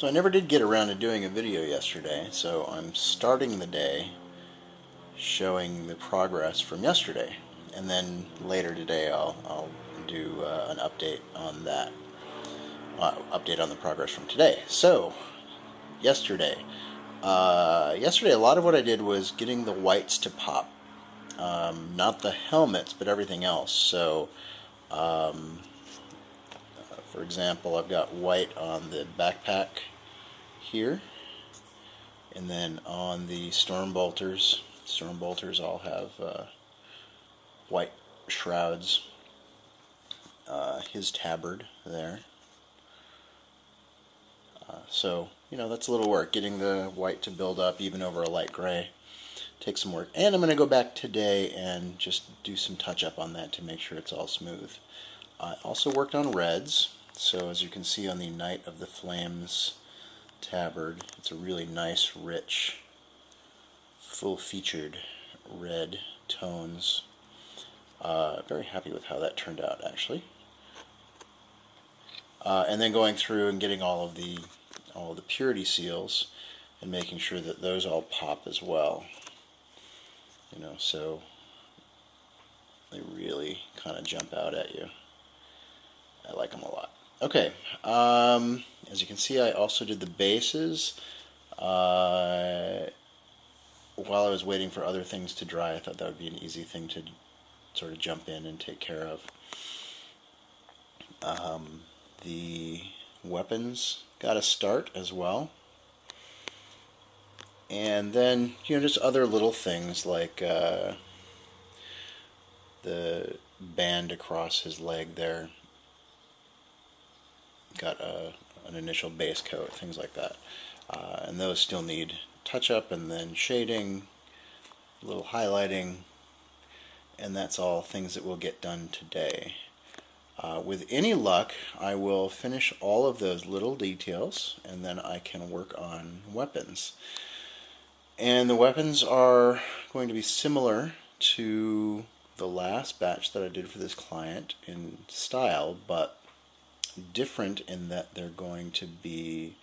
So I never did get around to doing a video yesterday, so I'm starting the day showing the progress from yesterday, and then later today I'll do an update on that, update on the progress from today. So yesterday, yesterday a lot of what I did was getting the whites to pop, not the helmets, but everything else. So for example, I've got white on the backpack here, and then on the storm bolters all have white shrouds. His tabard there. So, you know, that's a little work, getting the white to build up even over a light gray. Takes some work. And I'm going to go back today and just do some touch up on that to make sure it's all smooth. I also worked on reds. So as you can see on the Knight of the Flames tabard, it's a really nice, rich, full-featured red tones. Very happy with how that turned out, actually. And then going through and getting all of the purity seals and making sure that those all pop as well. You know, so they really kind of jump out at you. I like them a lot. Okay, as you can see, I also did the bases. While I was waiting for other things to dry, I thought that would be an easy thing to sort of jump in and take care of. The weapons got a start as well. And then, you know, just other little things like the band across his leg there. Got an initial base coat, things like that. And those still need touch-up and then shading, a little highlighting, and that's all things that will get done today. With any luck, I will finish all of those little details, and then I can work on weapons. And the weapons are going to be similar to the last batch that I did for this client in style, but different in that they're going to be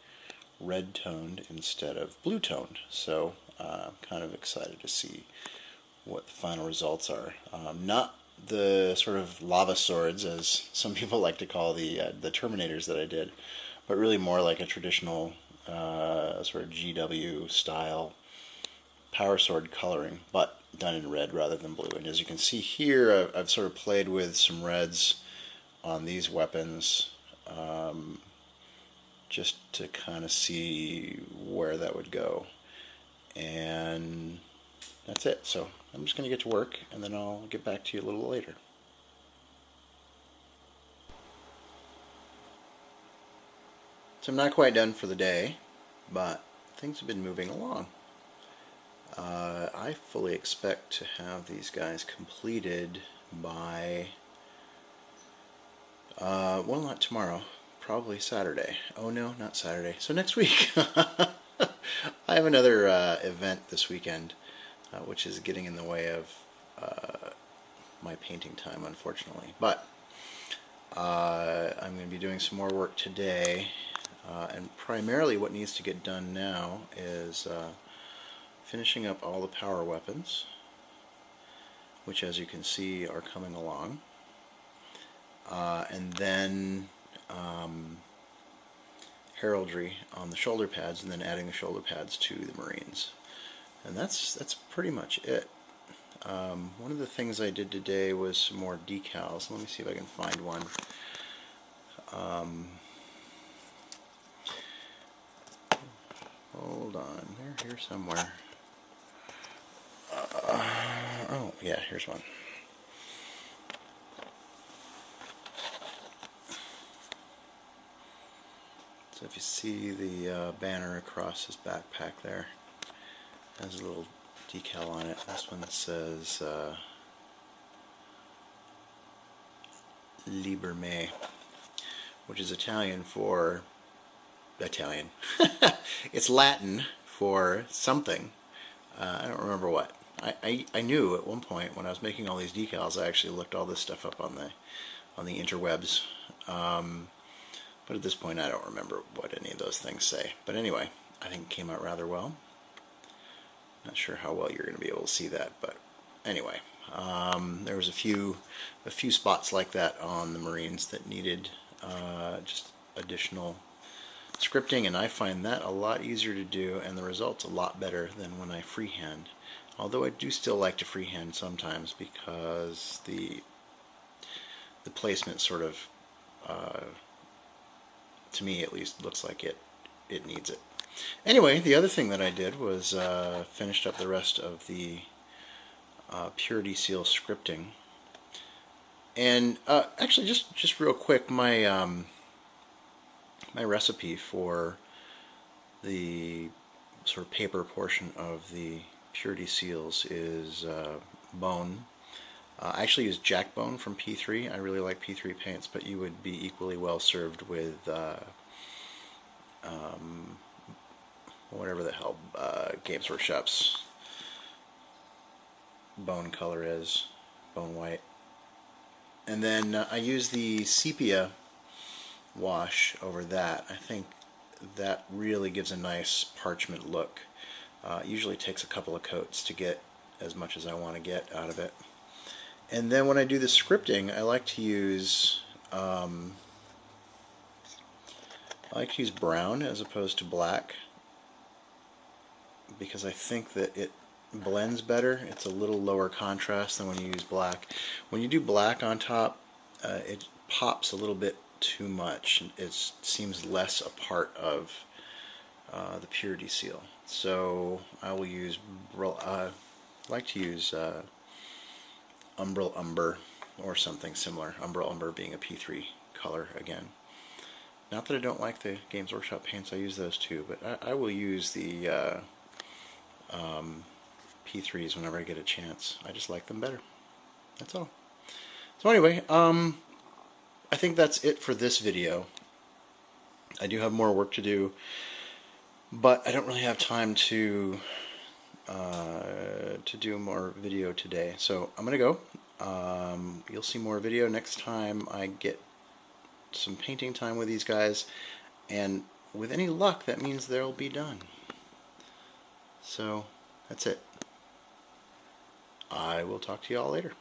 red toned instead of blue toned. So I'm kind of excited to see what the final results are. Not the sort of lava swords, as some people like to call the Terminators that I did, but really more like a traditional sort of GW style power sword coloring, but done in red rather than blue. And as you can see here, I've sort of played with some reds on these weapons, just to kind of see where that would go. And that's it. So I'm just going to get to work, and then I'll get back to you a little later. So I'm not quite done for the day, but things have been moving along. I fully expect to have these guys completed by, well, not tomorrow, probably Saturday. Oh no, not Saturday. So next week. I have another event this weekend, which is getting in the way of my painting time, unfortunately. But I'm going to be doing some more work today, and primarily what needs to get done now is finishing up all the power weapons, which as you can see are coming along, and then heraldry on the shoulder pads, and then adding the shoulder pads to the Marines. And that's pretty much it. One of the things I did today was some more decals. Let me see if I can find one. Hold on, they're here somewhere. Oh yeah, here's one. So if you see the banner across his backpack there, has a little decal on it. This one says Liber Me, which is Italian for Italian. It's Latin for something. I don't remember what. I knew at one point when I was making all these decals, I actually looked all this stuff up on the interwebs. But at this point I don't remember what any of those things say. But anyway, I think it came out rather well. Not sure how well you're going to be able to see that, but anyway, there was a few spots like that on the Marines that needed just additional scripting, and I find that a lot easier to do, and the results a lot better than when I freehand. Although I do still like to freehand sometimes because the placement sort of, to me at least, looks like it needs it. Anyway, the other thing that I did was finished up the rest of the Purity Seal scripting. And actually, just real quick, my my recipe for the sort of paper portion of the Purity Seals is bone. I actually use Jack Bone from P3. I really like P3 paints, but you would be equally well served with whatever the hell Games Workshop's bone color is, bone white. And then I use the sepia wash over that. I think that really gives a nice parchment look. It usually takes a couple of coats to get as much as I want to get out of it. And then when I do the scripting, I like to use brown as opposed to black, because I think that it blends better. It's a little lower contrast than when you use black. When you do black on top, it pops a little bit too much. It seems less a part of the Purity Seal. So I will use, I like to use Umbral Umber or something similar. Umbral Umber being a P3 color again. Not that I don't like the Games Workshop paints, I use those too, but I will use the P3s whenever I get a chance. I just like them better. That's all. So anyway, I think that's it for this video. I do have more work to do, but I don't really have time to do more video today. So I'm gonna go. You'll see more video next time I get some painting time with these guys, and with any luck that means they'll be done. So that's it. I will talk to you all later.